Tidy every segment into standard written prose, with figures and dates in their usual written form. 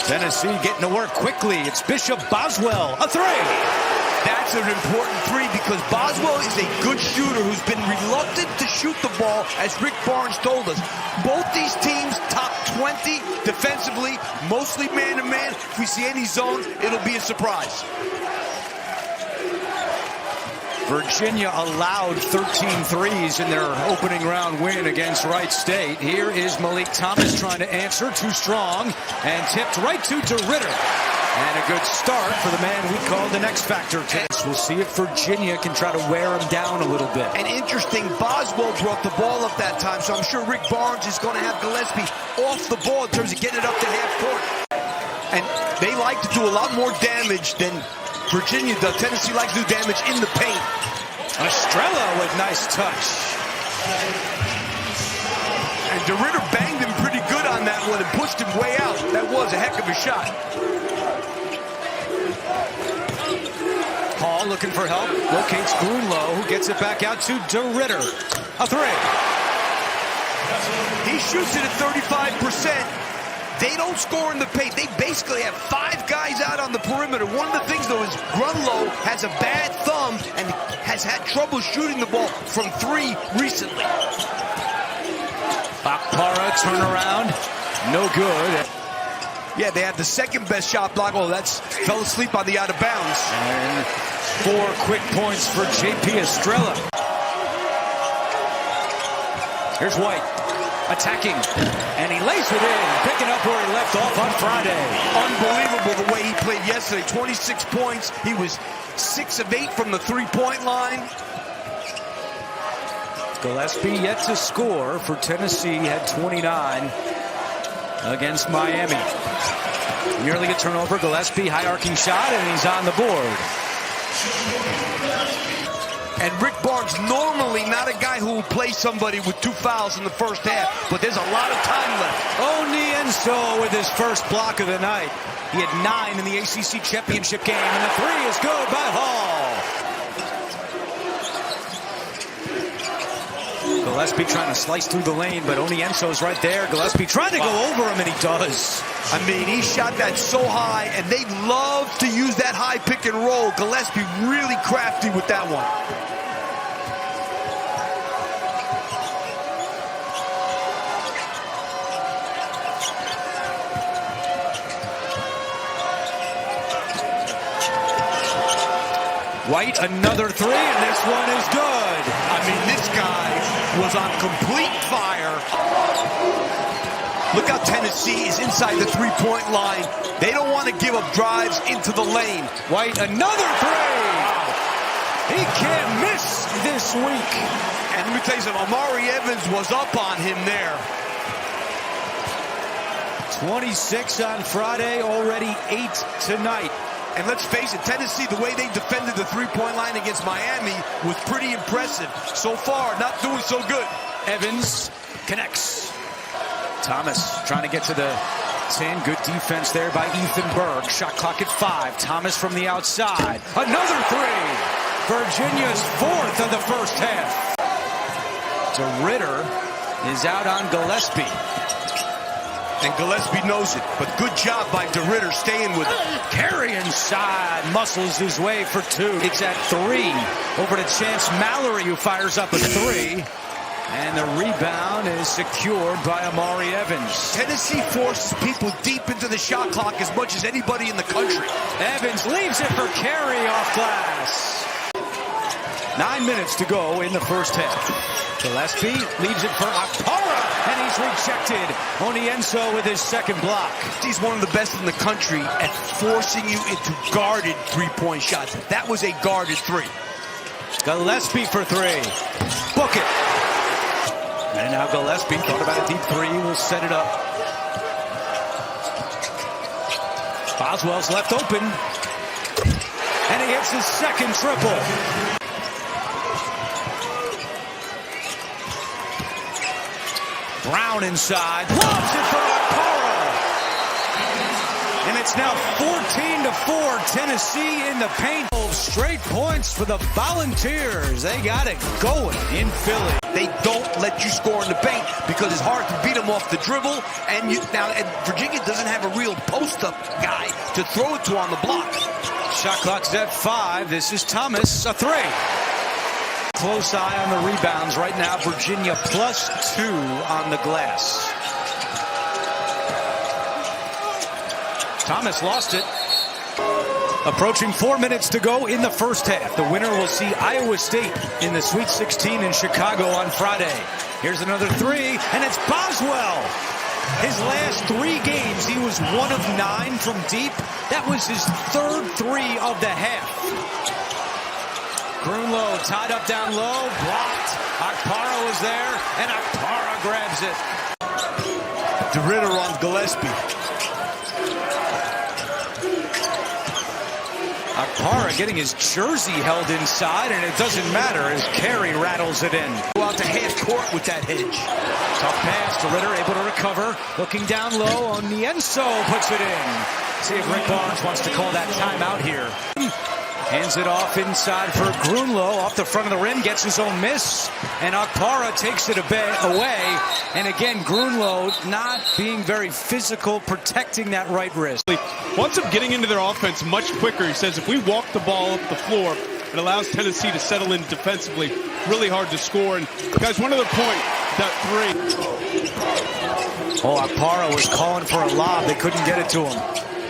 Tennessee getting to work quickly. It's Bishop Boswell, a three. That's an important three because Boswell is a good shooter who's been reluctant to shoot the ball, as Rick Barnes told us. Both these teams top 20 defensively, mostly man-to-man. If we see any zone, it'll be a surprise. Virginia allowed 13 threes in their opening round win against Wright State. Here is Malik Thomas trying to answer, too strong, and tipped right to DeRitter. And a good start for the man we call the X Factor test. We'll see if Virginia can try to wear him down a little bit. And interesting, Boswell brought the ball up that time, so I'm sure Rick Barnes is going to have Gillespie off the ball in terms of getting it up to half court. And they like to do a lot more damage than Virginia does. Tennessee likes to do damage in the paint. Estrella with nice touch. And DeRitter banged him pretty good on that one and pushed him way out. That was a heck of a shot. Hall looking for help. Locates Grunlow, who gets it back out to DeRitter. A three. He shoots it at 35%. They don't score in the paint. They basically have 5 guys out on the perimeter. One of the things, though, is Grunlow has a bad thumb and has had trouble shooting the ball from 3 recently. Akpara turnaround. No good. Yeah, they had the second best shot block. Oh, that's fell asleep on the out of bounds. And 4 quick points for J.P. Estrella. Here's White. Attacking, and he lays it in, picking up where he left off on Friday. Unbelievable the way he played yesterday. 26 points. He was 6 of 8 from the three-point line. Gillespie yet to score for Tennessee, had 29 against Miami. Nearly a turnover. Gillespie, high arcing shot, and he's on the board. And Rick Barnes, normally not a guy who will play somebody with 2 fouls in the first half, but there's a lot of time left. Onienso with his first block of the night. He had 9 in the ACC championship game, and the three is good by Hall. Gillespie trying to slice through the lane, but Onienso's right there. Gillespie trying to go over him, and he does. I mean, he shot that so high, and they love to use that high pick and roll. Gillespie really crafty with that one. White, another three, and this one is good. I mean, this guy was on complete fire. Look how Tennessee is inside the three-point line. They don't want to give up drives into the lane. White, another three. He can't miss this week. And let me tell you something, Amari Evans was up on him there. 26 on Friday, already 8 tonight. And let's face it, Tennessee, the way they defended the three-point line against Miami was pretty impressive. So far, not doing so good. Evans connects. Thomas trying to get to the 10. Good defense there by Ethan Berg. Shot clock at 5. Thomas from the outside. Another three. Virginia's 4th of the first half. DeRitter is out on Gillespie. And Gillespie knows it, but good job by DeRitter staying with it. Carry inside, muscles his way for 2. It's at 3. Over to Chance Mallory, who fires up a 3. And the rebound is secured by Amari Evans. Tennessee forces people deep into the shot clock as much as anybody in the country. Evans leaves it for Carey off glass. 9 minutes to go in the first half. Gillespie leaves it for Akpara, and he's rejected. Onienso with his second block. He's one of the best in the country at forcing you into guarded three-point shots. That was a guarded 3. Gillespie for 3. Book it. And now Gillespie thought about a deep 3. Will set it up. Boswell's left open. And he hits his second triple. Brown inside. Lobs it for Akpara. And it's now 14-4. Tennessee in the paint. Straight points for the Volunteers. They got it going in Philly. They don't let you score in the paint because it's hard to beat them off the dribble. And Virginia doesn't have a real post post-up guy to throw it to on the block. Shot clock's at 5. This is Thomas, a 3. Close eye on the rebounds right now. Virginia +2 on the glass. Thomas lost it. Approaching 4 minutes to go in the first half. The winner will see Iowa State in the Sweet 16 in Chicago on Friday. Here's another 3, and it's Boswell. His last 3 games, he was 1 of 9 from deep. That was his 3rd 3 of the half. Grunlow tied up down low, blocked. Akpara was there, and Akpara grabs it. DeRitter on Gillespie. Akpara getting his jersey held inside, and it doesn't matter as Carey rattles it in. Go out to half court with that hedge. Tough pass to Ritter, able to recover. Looking down low on Nienso, puts it in. See if Rick Barnes wants to call that timeout here. Hands it off inside for Grunlow. Off the front of the rim, gets his own miss. And Akpara takes it away. And again, Grunlow not being very physical, protecting that right wrist. Wants them getting into their offense much quicker. He says if we walk the ball up the floor, it allows Tennessee to settle in defensively. Really hard to score. And guys, one other point, that 3. Oh, Akpara was calling for a lob. They couldn't get it to him.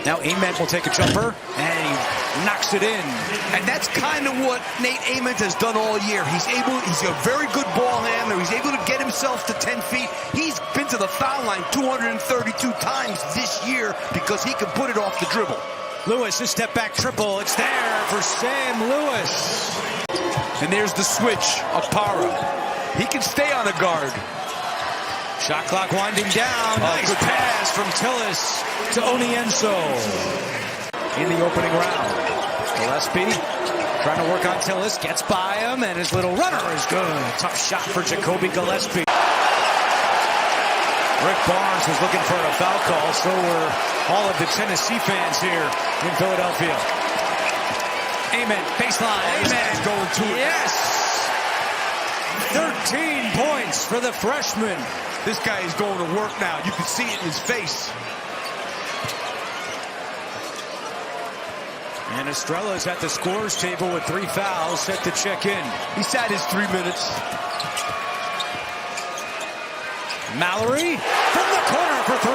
Now Ament will take a jumper, and he knocks it in. And that's kind of what Nate Ament has done all year. He's a very good ball handler. He's able to get himself to 10 feet. He's been to the foul line 232 times this year because he can put it off the dribble. Lewis, a step back triple. It's there for Sam Lewis. And there's the switch of Para. He can stay on a guard. Shot clock winding down. Nice pass from Tillis to Onienso in the opening round. Gillespie trying to work on Tillis, gets by him, and his little runner is good. Tough shot for Jacoby Gillespie. Rick Barnes was looking for a foul call, so were all of the Tennessee fans here in Philadelphia. Ament, baseline. Ament going to it. Yes! 13 points for the freshman. This guy is going to work now. You can see it in his face. And Estrella's at the scorer's table with 3 fouls, set to check in. He sat his 3 minutes. Mallory from the corner for 3.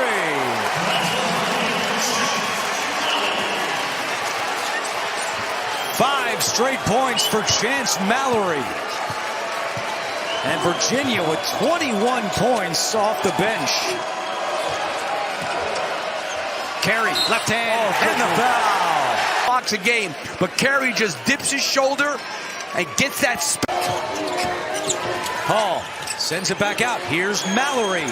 5 straight points for Chance Mallory. And Virginia with 21 points off the bench. Carey, left hand, and the foul. Blocks a game, but Carey just dips his shoulder and gets that Hall sends it back out. Here's Mallory.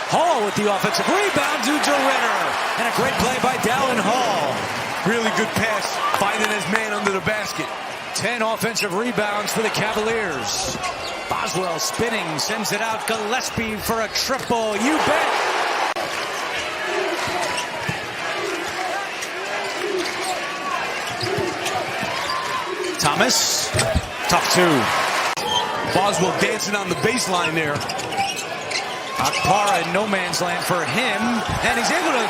Hall with the offensive rebound to DeRitter. And a great play by Dallin Hall. Really good pass, finding his man under the basket. 10 offensive rebounds for the Cavaliers. Boswell spinning, sends it out. Gillespie for a triple. You bet. Thomas, tough 2. Boswell dancing on the baseline there. Akpara in no man's land for him, and he's able to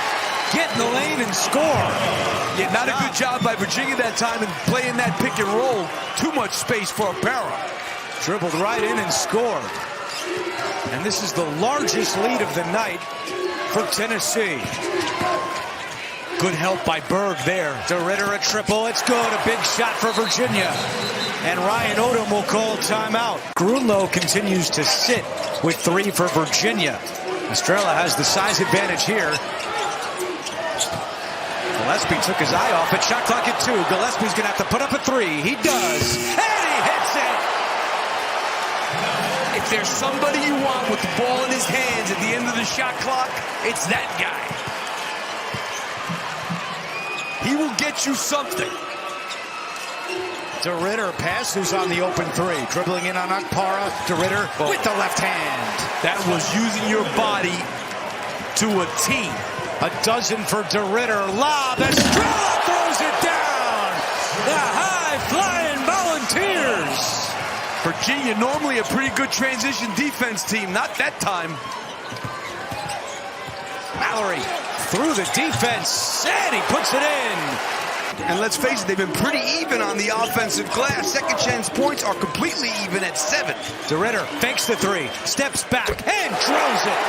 get in the lane and score. Yeah, not a good job by Virginia that time in playing that pick and roll. Too much space for Akpara. Dribbled right in and scored. And this is the largest lead of the night for Tennessee. Good help by Berg there. DeRitter a triple. It's good. A big shot for Virginia. And Ryan Odom will call timeout. Grunlow continues to sit with 3 for Virginia. Estrella has the size advantage here. Gillespie took his eye off it. Shot clock at 2. Gillespie's going to have to put up a 3. He does. And he hits it. If there's somebody you want with the ball in his hands at the end of the shot clock, it's that guy. He will get you something. DeRitter passes on the open 3. Dribbling in on Akpara. DeRitter with the left hand. That was using your body to a T. A dozen for DeRitter. Lob. Estrella throws it down. The high-flying Volunteers. Virginia, normally a pretty good transition defense team. Not that time. Mallory through the defense, and he puts it in. And let's face it, they've been pretty even on the offensive glass. Second chance points are completely even at 7. DeRitter fakes the three, steps back, and draws it.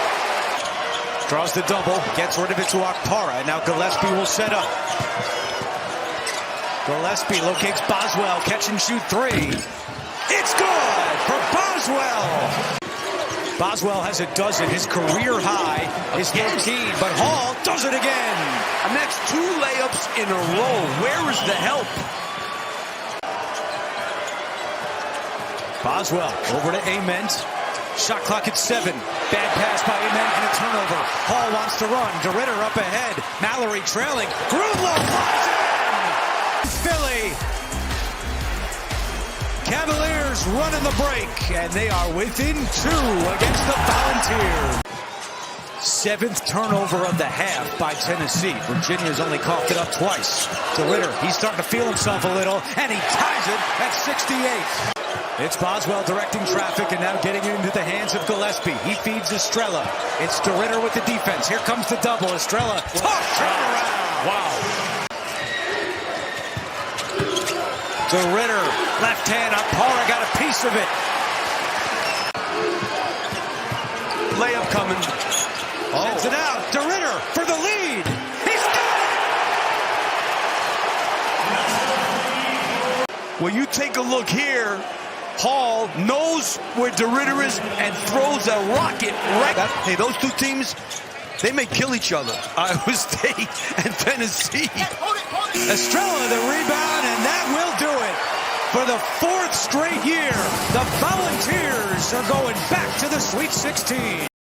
Draws the double, gets rid of it to Okpara. Now Gillespie will set up. Gillespie locates Boswell, catch and shoot three. It's good for Boswell. Boswell has a dozen. His career high is 13, but Hall does it again. And that's 2 layups in a row. Where is the help? Boswell over to Ament. Shot clock at 7. Bad pass by Ament and a turnover. Hall wants to run. DeRitter up ahead. Mallory trailing. Grunlow flies in. Philly. Cavaliers running the break, and they are within 2 against the Volunteers. 7th turnover of the half by Tennessee. Virginia's only coughed it up twice. DeRitter, he's starting to feel himself a little, and he ties it at 68. It's Boswell directing traffic and now getting it into the hands of Gillespie. He feeds Estrella. It's DeRitter with the defense. Here comes the double. Estrella, tough turnaround. Wow. DeRitter, left hand, Okpara got a piece of it. Layup coming. Sends it out. DeRitter for the lead. He's got it! Well, you take a look here. Hall knows where DeRitter is and throws a rocket right. Hey, those 2 teams, they may kill each other. Iowa State and Tennessee. Estrella the rebound, and that will do it. For the 4th straight year, the Volunteers are going back to the Sweet 16.